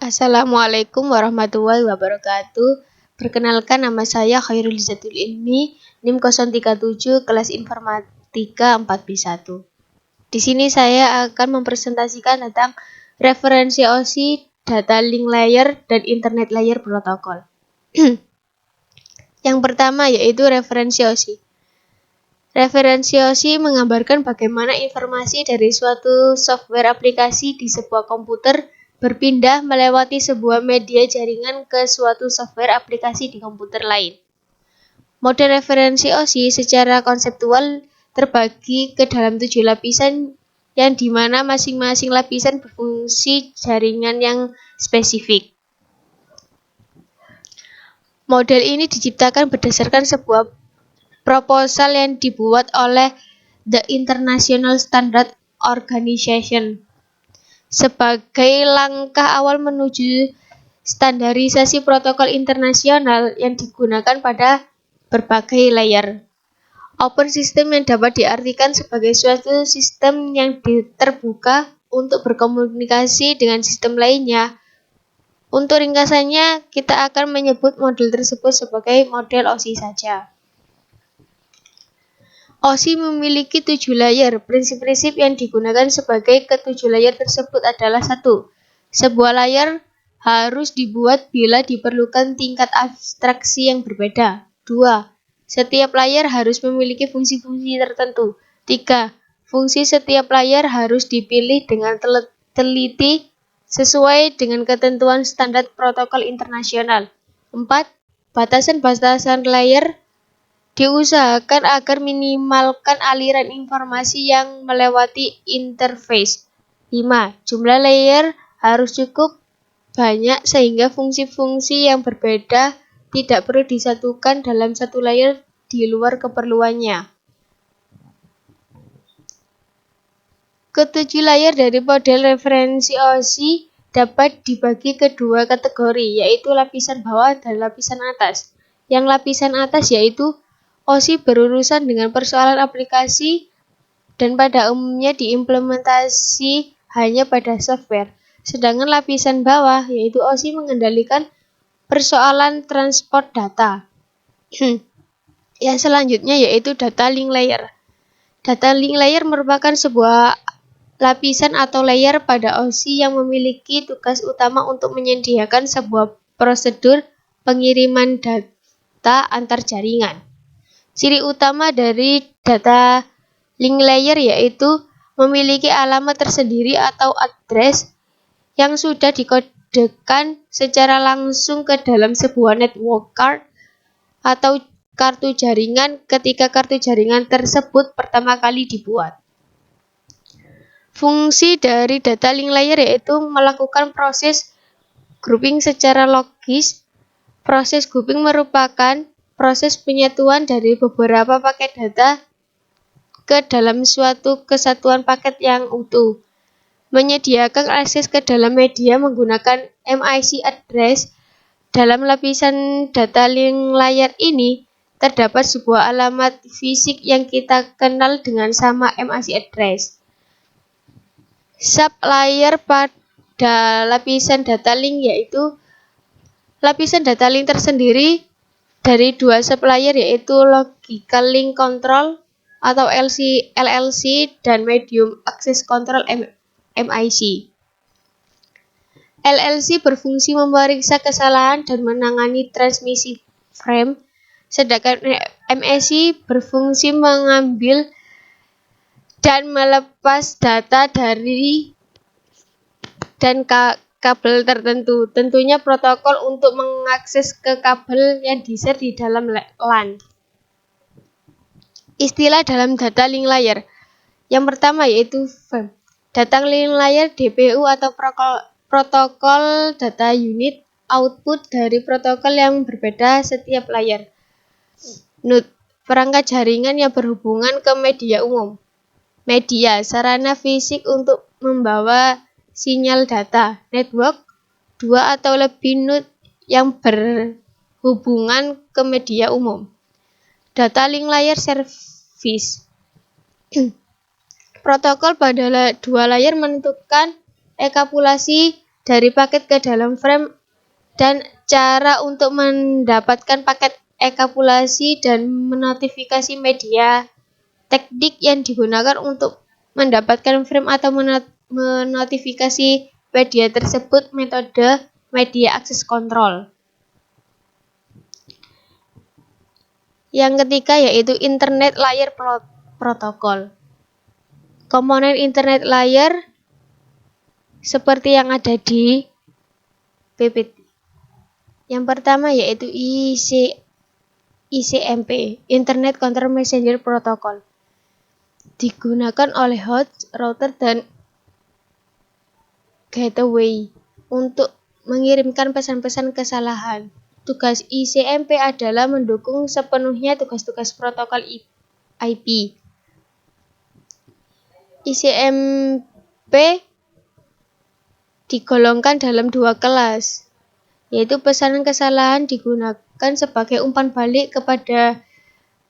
Assalamualaikum warahmatullahi wabarakatuh. Perkenalkan, nama saya Khairul Zatul Ilmi, NIM 037, kelas Informatika 4B1. Di sini saya akan mempresentasikan tentang referensi OSI, data link layer, dan internet layer protokol. Yang pertama yaitu referensi OSI. Referensi OSI menggambarkan bagaimana informasi dari suatu software aplikasi di sebuah komputer berpindah melewati sebuah media jaringan ke suatu software aplikasi di komputer lain. Model referensi OSI secara konseptual terbagi ke dalam 7 lapisan yang dimana masing-masing lapisan berfungsi jaringan yang spesifik. Model ini diciptakan berdasarkan sebuah proposal yang dibuat oleh The International Standard Organization sebagai langkah awal menuju standarisasi protokol internasional yang digunakan pada berbagai layer. Open system yang dapat diartikan sebagai suatu sistem yang terbuka untuk berkomunikasi dengan sistem lainnya. Untuk ringkasannya, kita akan menyebut model tersebut sebagai model OSI saja. OSI memiliki 7 layer. Prinsip-prinsip yang digunakan sebagai ke-7 layer tersebut adalah 1. Sebuah layer harus dibuat bila diperlukan tingkat abstraksi yang berbeda. 2. Setiap layer harus memiliki fungsi-fungsi tertentu. 3. Fungsi setiap layer harus dipilih dengan teliti sesuai dengan ketentuan standar protokol internasional. 4. Batasan-batasan layer diusahakan agar minimalkan aliran informasi yang melewati interface. 5. Jumlah layer harus cukup banyak sehingga fungsi-fungsi yang berbeda tidak perlu disatukan dalam satu layer di luar keperluannya. Ketujuh layer dari model referensi OSI dapat dibagi ke 2 kategori, yaitu lapisan bawah dan lapisan atas. Yang lapisan atas yaitu OSI berurusan dengan persoalan aplikasi dan pada umumnya diimplementasi hanya pada software. Sedangkan lapisan bawah yaitu OSI mengendalikan persoalan transport data. Yang selanjutnya yaitu data link layer. Data link layer merupakan sebuah lapisan atau layer pada OSI yang memiliki tugas utama untuk menyediakan sebuah prosedur pengiriman data antar jaringan. Ciri utama dari data link layer yaitu memiliki alamat tersendiri atau address yang sudah dikodekan secara langsung ke dalam sebuah network card atau kartu jaringan ketika kartu jaringan tersebut pertama kali dibuat. Fungsi dari data link layer yaitu melakukan proses grouping secara logis. Proses grouping merupakan proses penyatuan dari beberapa paket data ke dalam suatu kesatuan paket yang utuh. Menyediakan akses ke dalam media menggunakan MIC address. Dalam lapisan data link layer ini terdapat sebuah alamat fisik yang kita kenal dengan sama MIC address. Sub-layer pada lapisan data link yaitu lapisan data link tersendiri dari 2 sub-layer yaitu Logical Link Control atau LLC dan Medium Access Control MIC. LLC berfungsi memeriksa kesalahan dan menangani transmisi frame, sedangkan MIC berfungsi mengambil dan melepas data dari dan kabel tertentu, tentunya protokol untuk mengakses ke kabel yang di-share di dalam LAN. Istilah dalam data link layer. Yang pertama yaitu FEM. Data link layer DPU atau protokol data unit, output dari protokol yang berbeda setiap layer. Node, perangkat jaringan yang berhubungan ke media umum. Media, sarana fisik untuk membawa sinyal data. Network, 2 atau lebih node yang berhubungan ke media umum. Data link layer service. Protokol pada 2 layer menentukan enkapsulasi dari paket ke dalam frame dan cara untuk mendapatkan paket enkapsulasi dan menotifikasi media. Teknik yang digunakan untuk mendapatkan frame atau menotifikasi media tersebut metode media access control. Yang ketiga yaitu Internet Layer Protocol. Komponen Internet Layer seperti yang ada di PPT. Yang pertama yaitu ICMP, Internet Control Messenger Protocol. Digunakan oleh host, router, dan gateway untuk mengirimkan pesan-pesan kesalahan. Tugas ICMP adalah mendukung sepenuhnya tugas-tugas protokol IP. ICMP digolongkan dalam dua kelas, yaitu pesanan kesalahan digunakan sebagai umpan balik kepada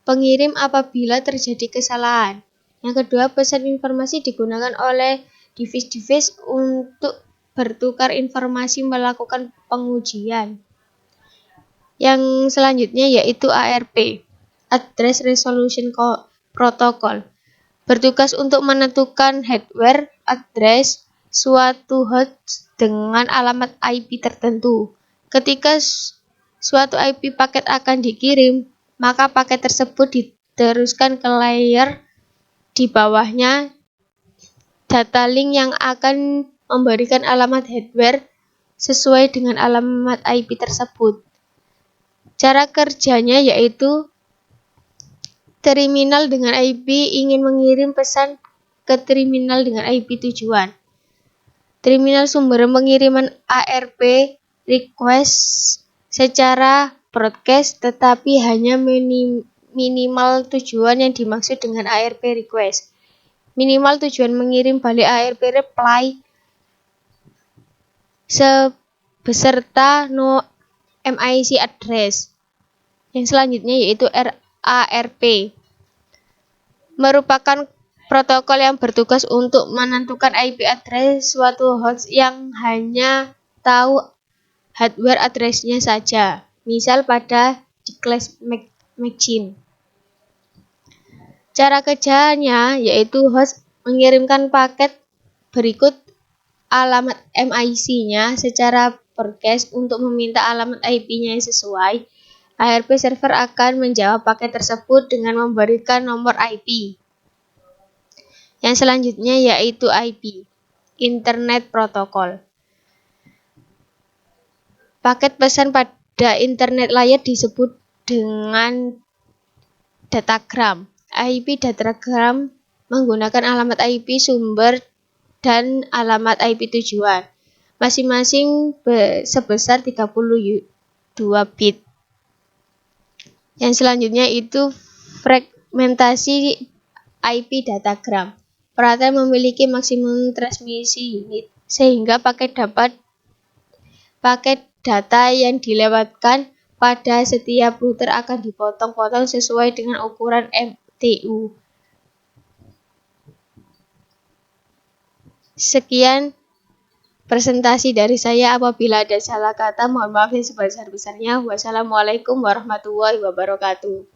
pengirim apabila terjadi kesalahan. Yang kedua, pesan informasi digunakan oleh device-device untuk bertukar informasi melakukan pengujian. Yang selanjutnya yaitu ARP, Address Resolution Protocol, bertugas untuk menentukan hardware address suatu host dengan alamat IP tertentu. Ketika suatu IP paket akan dikirim, maka paket tersebut diteruskan ke layer di bawahnya data link yang akan memberikan alamat hardware sesuai dengan alamat IP tersebut. Cara kerjanya yaitu terminal dengan IP ingin mengirim pesan ke terminal dengan IP tujuan. Terminal sumber pengiriman ARP request secara broadcast, tetapi hanya minimal tujuan yang dimaksud dengan ARP request. Minimal tujuan mengirim balik ARP reply beserta no MIC address. Yang selanjutnya yaitu RARP, merupakan protokol yang bertugas untuk menentukan IP address suatu host yang hanya tahu hardware address-nya saja, misal pada declared machine. Cara kerjanya yaitu host mengirimkan paket berikut alamat MIC-nya secara broadcast untuk meminta alamat IP-nya yang sesuai. ARP server akan menjawab paket tersebut dengan memberikan nomor IP. Yang selanjutnya yaitu IP, Internet Protocol. Paket pesan pada Internet Layer disebut dengan datagram. IP datagram menggunakan alamat IP sumber dan alamat IP tujuan, masing-masing sebesar 32 bit. Yang selanjutnya itu fragmentasi IP datagram. Peralatan memiliki maksimum transmisi unit, sehingga paket data yang dilewatkan pada setiap router akan dipotong-potong sesuai dengan ukuran MTU. Sekian presentasi dari saya. Apabila ada salah kata, mohon maaf yang sebesar-besarnya. Wassalamualaikum warahmatullahi wabarakatuh.